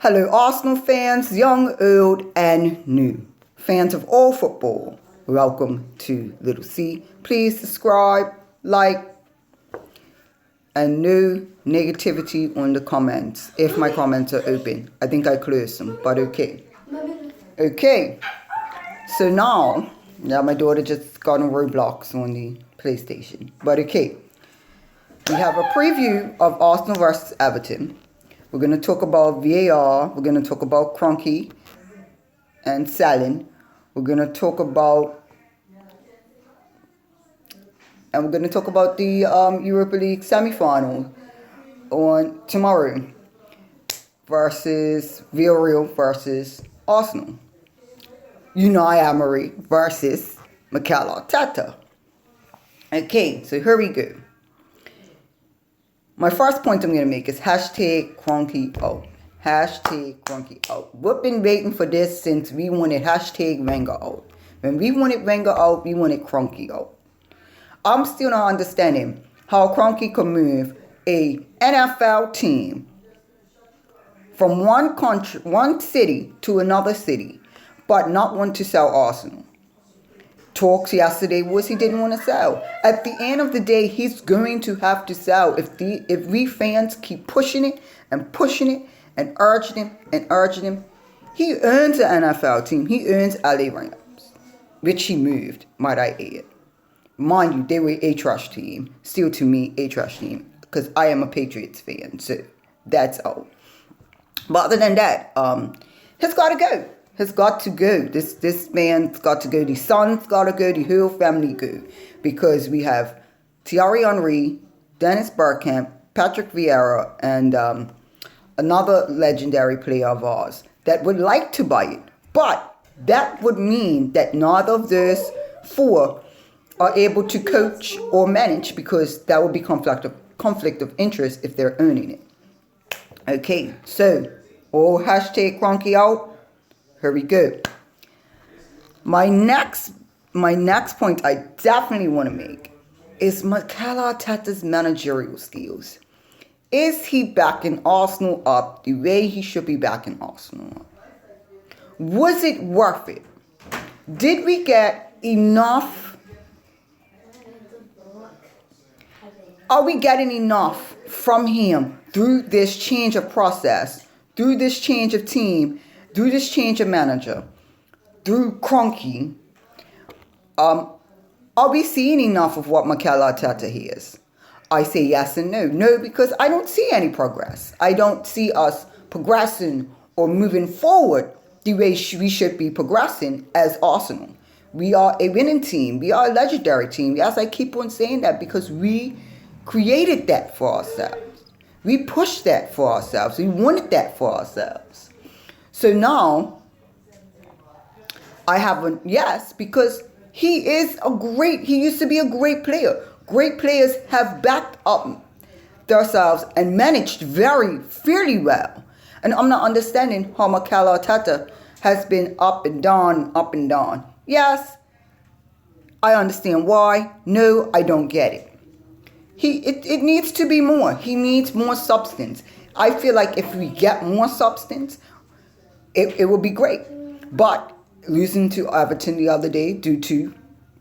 Hello, Arsenal fans, young, old, and new. Fans of all football, welcome to Little C. Please subscribe, like, and no negativity on the comments, if my comments are open. I think I closed them, but okay. Okay, so now my daughter just got on Roblox on the PlayStation, but okay. We have a preview of Arsenal versus Everton. We're going to talk about VAR. We're going to talk about Kroenke and Salin. We're going to talk about the Europa League semi-final on tomorrow versus Villarreal versus Arsenal. Unai Emery versus Mikel Arteta. Okay, so here we go. My first point I'm going to make is hashtag Kroenke out. Hashtag Kroenke out. We've been waiting for this since we wanted hashtag Wenger out. When we wanted Wenger out, we wanted Kroenke out. I'm still not understanding how Kroenke could move a NFL team from one city to another city, but not want to sell Arsenal. Talks yesterday was he didn't want to sell. At the end of the day, he's going to have to sell if we fans keep pushing it and urging him. He earns an NFL team. He earns LA Rams, which he moved, might I add. Mind you, they were a trash team. Still to me, a trash team, because I am a Patriots fan, so that's all. But other than that, he's got to go. Has got to go. This man's got to go. The son's got to go. The whole family go. Because we have Thierry Henry, Dennis Bergkamp, Patrick Vieira, and another legendary player of ours that would like to buy it. But that would mean that neither of those four are able to coach or manage, because that would be conflict of interest if they're earning it. Okay, so hashtag Kroenke out. Here we go. My next point I definitely want to make is Mikel Arteta's managerial skills. Is he backing Arsenal up the way he should be backing Arsenal up? Was it worth it? Did we get enough? Are we getting enough from him through this change of process, through this change of team, through this change of manager, through Kroenke? Are we seeing enough of what Mikel Arteta is? I say yes and no. No, because I don't see any progress. I don't see us progressing or moving forward the way we should be progressing as Arsenal. We are a winning team. We are a legendary team. Yes, I keep on saying that because we created that for ourselves. We pushed that for ourselves. We wanted that for ourselves. So now, I have a yes, because he used to be a great player. Great players have backed up themselves and managed fairly well. And I'm not understanding how Mikel Arteta has been up and down. Yes, I understand why. No, I don't get it. It needs to be more. He needs more substance. I feel like if we get more substance, it will be great. But losing to Everton the other day due to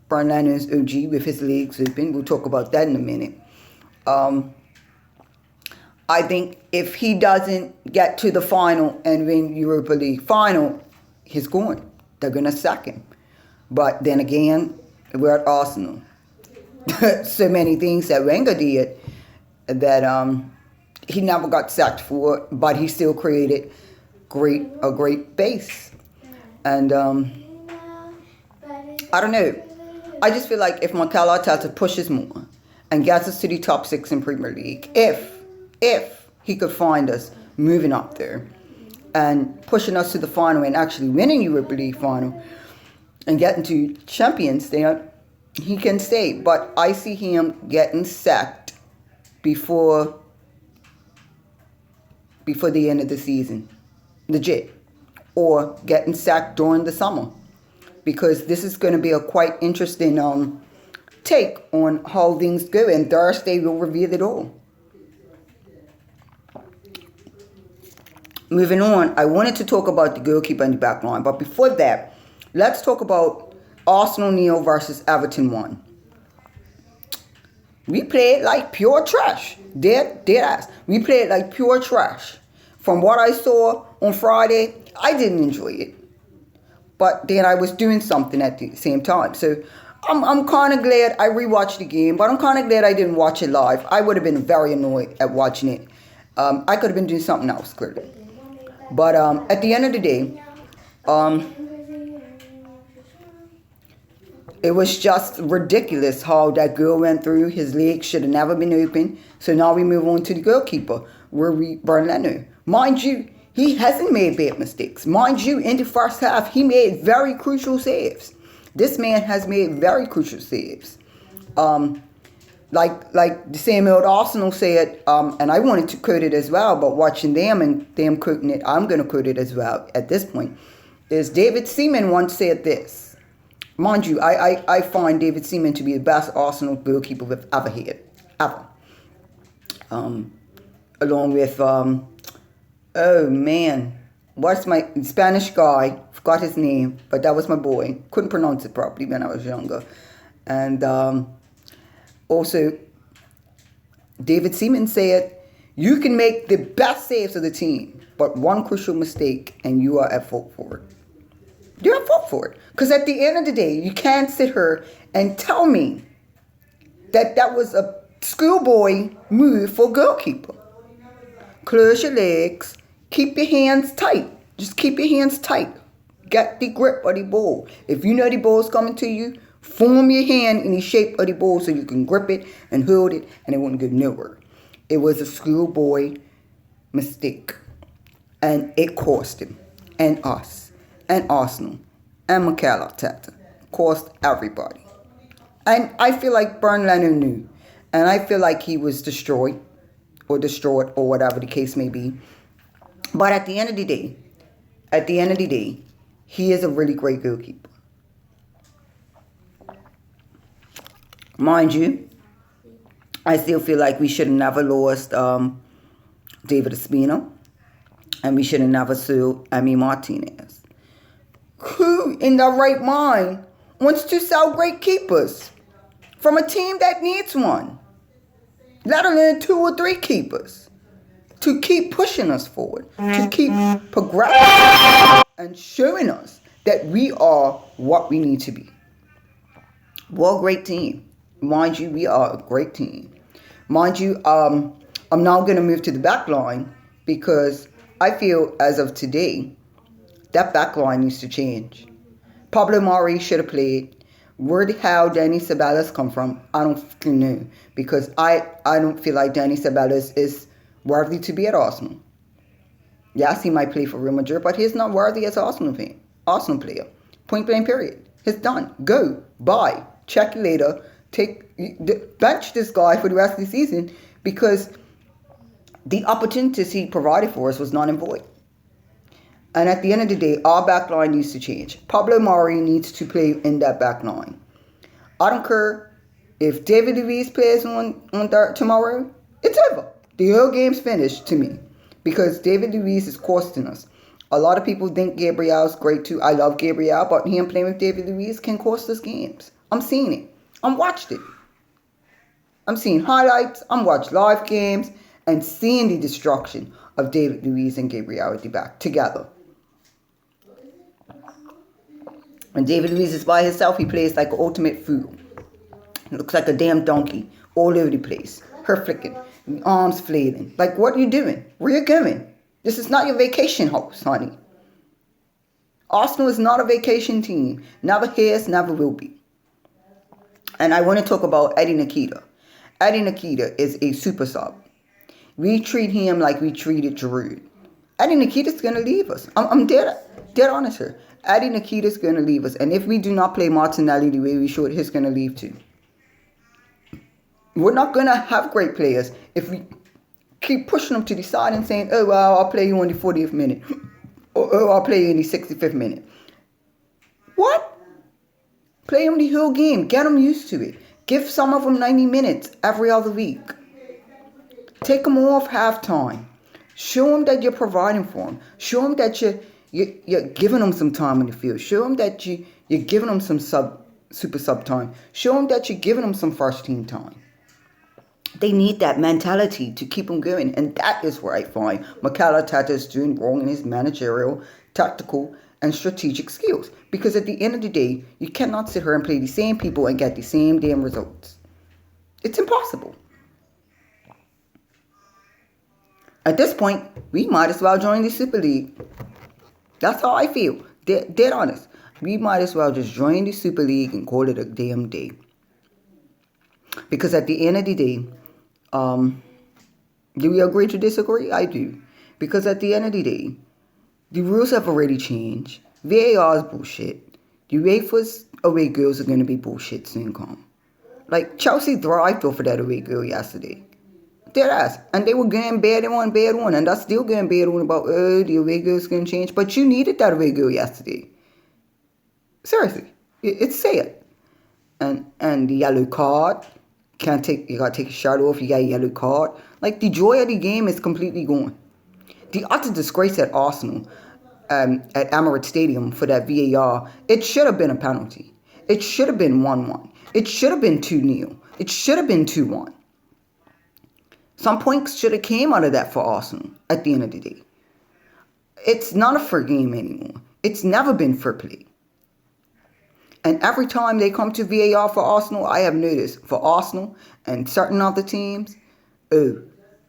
Fernando's OG with his legs open, we'll talk about that in a minute. I think if he doesn't get to the final and win Europa League final, he's gone. They're going to sack him. But then again, we're at Arsenal. So many things that Wenger did that he never got sacked for, but he still created a great base. And I don't know. I just feel like if Mikel Arteta pushes more and gets us to the top 6 in Premier League, if he could find us moving up there and pushing us to the final and actually winning Europa League final and getting to champions, then he can stay. But I see him getting sacked before the end of the season. Legit. Or getting sacked during the summer, because this is going to be a quite interesting take on how things go, and Thursday will reveal it all. moving on, I wanted to talk about the goalkeeper and the back line. But before that, let's talk about Arsenal nil versus Everton 1. We played like pure trash. Dead ass. We played like pure trash. From what I saw on Friday, I didn't enjoy it. But then I was doing something at the same time. So I'm kind of glad I rewatched the game, but I'm kind of glad I didn't watch it live. I would have been very annoyed at watching it. I could have been doing something else, clearly. But at the end of the day, it was just ridiculous how that goal went through. His legs should have never been open. So now we move on to the goalkeeper, Bernardo. Mind you, he hasn't made bad mistakes. Mind you, in the first half, he made very crucial saves. This man has made very crucial saves. Like the same old Arsenal said, and I wanted to quote it as well, but watching them and them quoting it, I'm going to quote it as well at this point, is David Seaman once said this. Mind you, I find David Seaman to be the best Arsenal goalkeeper we've ever had. Ever. Along with, oh man, what's my Spanish guy? Forgot his name, but that was my boy. Couldn't pronounce it properly when I was younger. And also, David Seaman said, you can make the best saves of the team, but one crucial mistake and you are at fault for it. You're at fault for it. Because at the end of the day, you can't sit here and tell me that that was a schoolboy move for a goalkeeper. Close your legs. Keep your hands tight. Just keep your hands tight. Get the grip of the ball. If you know the ball's coming to you, form your hand in the shape of the ball so you can grip it and hold it and it won't go nowhere. It was a schoolboy mistake. And it cost him and us. And Arsenal, and Mikel Arteta, cost everybody. And I feel like Bernd Leno knew. And I feel like he was destroyed, or whatever the case may be. But at the end of the day, he is a really great goalkeeper. Mind you, I still feel like we should have never lost David Ospina. And we should have never sued Emi Martinez. Who in their right mind wants to sell great keepers from a team that needs one? Let alone 2 or 3 keepers. To keep pushing us forward. To keep progressing and showing us that we are what we need to be. We're a great team. Mind you, we are a great team. Mind you, I'm now going to move to the back line because I feel as of today, that back line needs to change. Pablo Mari should have played. Where the hell Danny Ceballos come from, I don't fucking know. Because I don't feel like Danny Ceballos is worthy to be at Arsenal. Yes, he might play for Real Madrid, but he's not worthy as an Arsenal player. Point blank period. It's done. Go. Bye. Check you later. Bench this guy for the rest of the season because the opportunities he provided for us was not in void. And at the end of the day, our back line needs to change. Pablo Mari needs to play in that back line. I don't care if David Luiz plays on tomorrow. It's over. The whole game's finished to me because David Luiz is costing us. A lot of people think Gabriel's great too. I love Gabriel, but him playing with David Luiz can cost us games. I'm seeing it. I'm watched it. I'm seeing highlights. I'm watching live games and seeing the destruction of David Luiz and Gabriel at the back together. When David Luiz is by himself, he plays like an ultimate fool. He looks like a damn donkey all over the place. Her flicking, arms flailing. Like, what are you doing? Where you going? This is not your vacation house, honey. Arsenal is not a vacation team. Never has, never will be. And I want to talk about Eddie Nketiah. Eddie Nketiah is a super sub. We treat him like we treated Giroud. Eddie Nketiah's going to leave us. I'm dead honest here. Eddie Nketiah's going to leave us. And if we do not play Martinelli the way we should, he's going to leave too. We're not going to have great players if we keep pushing them to the side and saying, oh, well, I'll play you on the 40th minute. Or oh, I'll play you in the 65th minute. What? Play them the whole game. Get them used to it. Give some of them 90 minutes every other week. Take them off halftime. Show them that you're providing for them. Show them that you're giving them some time in the field. Show them that you're giving them some super sub time. Show them that you're giving them some first team time. They need that mentality to keep them going. And that is where I find Mikel Arteta is doing wrong in his managerial, tactical, and strategic skills. Because at the end of the day, you cannot sit here and play the same people and get the same damn results. It's impossible. At this point, we might as well join the Super League. That's how I feel. Dead honest. We might as well just join the Super League and call it a damn day. Because at the end of the day, do we agree to disagree? I do. Because at the end of the day, the rules have already changed. VAR is bullshit. The UEFA's away goals are going to be bullshit soon come. Like, Chelsea thrived off of that away goal yesterday. Dead ass. And they were going bad one. And that's still going bad one about, the away goal's going to change. But you needed that away goal yesterday. Seriously. It's sad. And the yellow card. You gotta take a shot off, you got a yellow card. Like, the joy of the game is completely gone. The utter disgrace at Arsenal, at Emirates Stadium for that VAR, it should have been a penalty. It should have been 1-1. It should have been 2-0. It should have been 2-1. Some points should have came out of that for Arsenal at the end of the day. It's not a fair game anymore. It's never been fair play. And every time they come to VAR for Arsenal, I have noticed for Arsenal and certain other teams,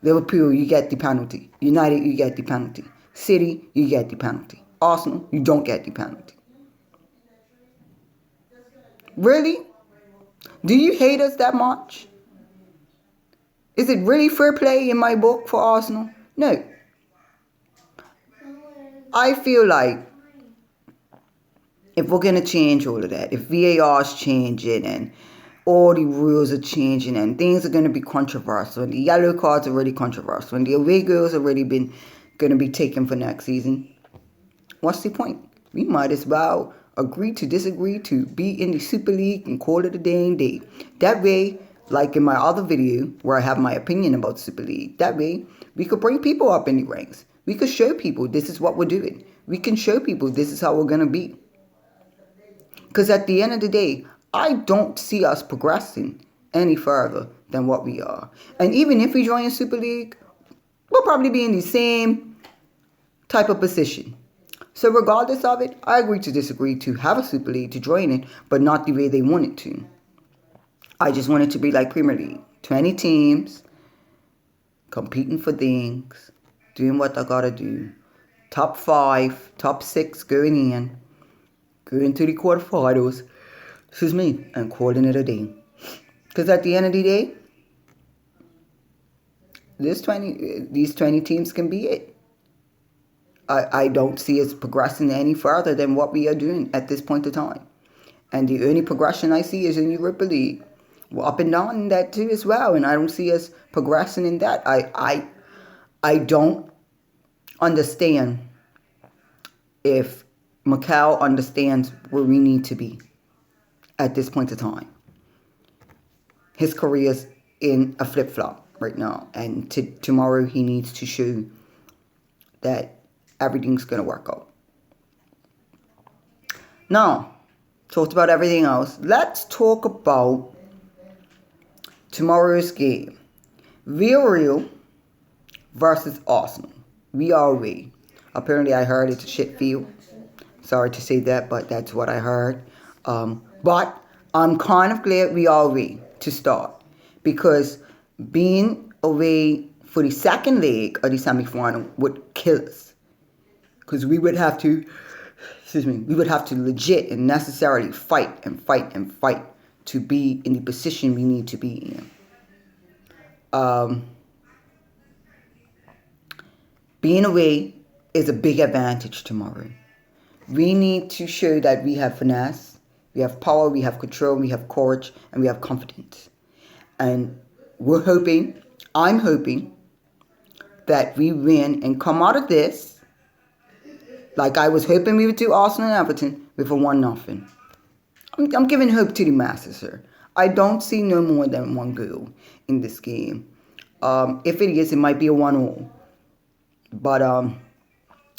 Liverpool, you get the penalty. United, you get the penalty. City, you get the penalty. Arsenal, you don't get the penalty. Really? Do you hate us that much? Is it really fair play in my book for Arsenal? No. I feel like if we're going to change all of that, if VAR is changing and all the rules are changing and things are going to be controversial and the yellow cards are already controversial and the away goals already been going to be taken for next season, what's the point? We might as well agree to disagree to be in the Super League and call it a dang day. That way, like in my other video where I have my opinion about Super League, that way we could bring people up in the ranks. We could show people this is what we're doing. We can show people this is how we're going to be. Because at the end of the day, I don't see us progressing any further than what we are. And even if we join a Super League, we'll probably be in the same type of position. So regardless of it, I agree to disagree to have a Super League, to join it, but not the way they want it to. I just want it to be like Premier League. 20 teams, competing for things, doing what they gotta do. Top 5, top 6 going in. Going to the quarterfinals, and calling it a day. Because at the end of the day, these 20 teams can be it. I don't see us progressing any further than what we are doing at this point in time. And the only progression I see is in Europa League. We're up and down in that too as well, and I don't see us progressing in that. I don't understand if Mikel understands where we need to be at this point in time. His career's in a flip-flop right now. And tomorrow he needs to show that everything's going to work out. Now, talked about everything else. Let's talk about tomorrow's game. Villarreal versus Arsenal. VRA. Apparently I heard it's a shit field. Sorry to say that, but that's what I heard. But I'm kind of glad we are away to start. Because being away for the second leg of the semi-final would kill us. Because we would have to, we would have to legit and necessarily fight to be in the position we need to be in. Being away is a big advantage tomorrow. We need to show that we have finesse, we have power, we have control, we have courage, and we have confidence. And I'm hoping that we win and come out of this like I was hoping we would do Arsenal and Everton with a 1-0. I'm giving hope to the masses, sir. I don't see no more than one goal in this game. If it is, it might be a 1-1. But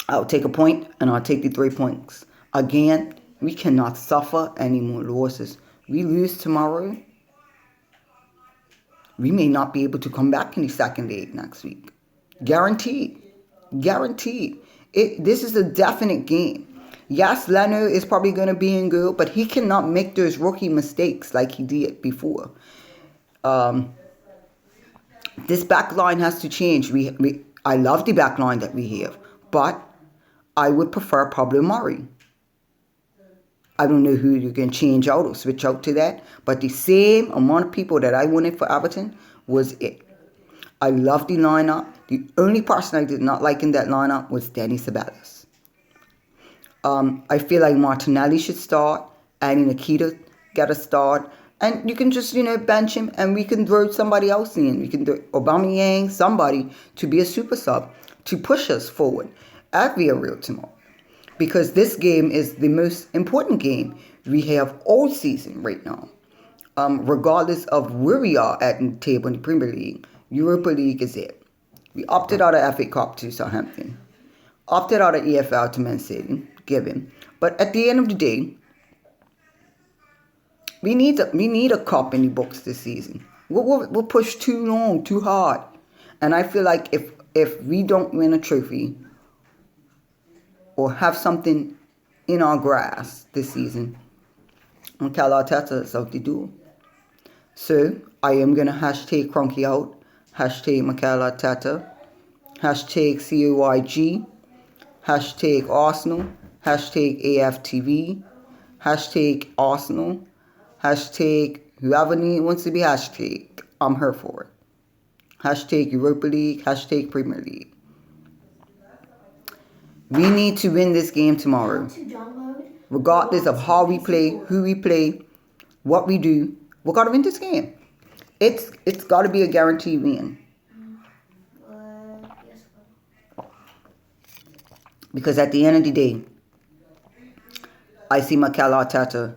I'll take a point, and I'll take the 3 points. Again, we cannot suffer any more losses. We lose tomorrow, we may not be able to come back in the second leg next week. Guaranteed. Guaranteed. This is a definite game. Yes, Leno is probably going to be in goal, but he cannot make those rookie mistakes like he did before. This back line has to change. I love the back line that we have, but I would prefer Pablo Mari. I don't know who you can change out or switch out to that, but the same amount of people that I wanted for Everton was it. I love the lineup. The only person I did not like in that lineup was Danny Ceballos. I feel like Martinelli should start, and Nikita get a start, and you can just, bench him, and we can throw somebody else in. We can throw Aubameyang, somebody, to be a super sub, to push us forward at Villarreal tomorrow. Because this game is the most important game we have all season right now. Regardless of where we are at the table in the Premier League, Europa League is it. We opted out of FA Cup to Southampton. Opted out of EFL to Man City, given. But at the end of the day, we need a cup in the books this season. We'll push too long, too hard. And I feel like if we don't win a trophy, or have something in our grasp this season, Mikel Arteta is out the door. So I am going to hashtag Cronky out, hashtag Mikel Arteta, hashtag COYG, hashtag Arsenal, hashtag AFTV, hashtag Arsenal, hashtag whoever wants to be hashtag. I'm here for it. Hashtag Europa League, hashtag Premier League. We need to win this game tomorrow. Regardless of how we play, who we play, what we do, we're got to win this game. It's got to be a guaranteed win. Because at the end of the day, I see Mikel Arteta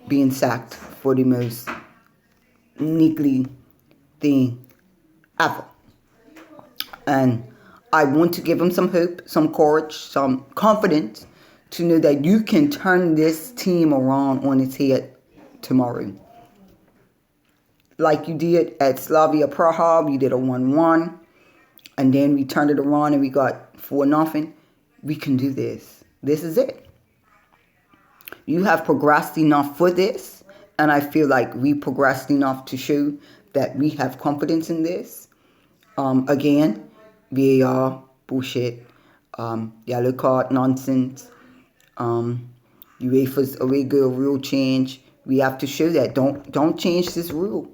being sacked for the most niggly thing ever. And I want to give him some hope, some courage, some confidence to know that you can turn this team around on its head tomorrow. Like you did at Slavia Praha, we did a 1-1, and then we turned it around and we got 4-0. We can do this. This is it. You have progressed enough for this, and I feel like we progressed enough to show that we have confidence in this. Again, VAR, bullshit, yellow card, nonsense, UEFA's away goal rule change. We have to show that. Don't change this rule.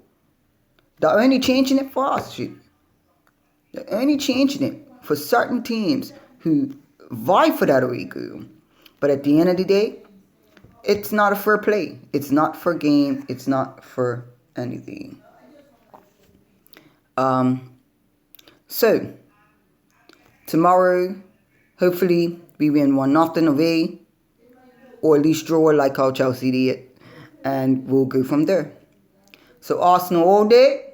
They're only changing it for us. They're only changing it for certain teams who vie for that away goal. But at the end of the day, it's not a fair play. It's not for game. It's not for anything. So, tomorrow, hopefully, we win 1-0 away, or at least draw like how Chelsea did, and we'll go from there. So, Arsenal all day.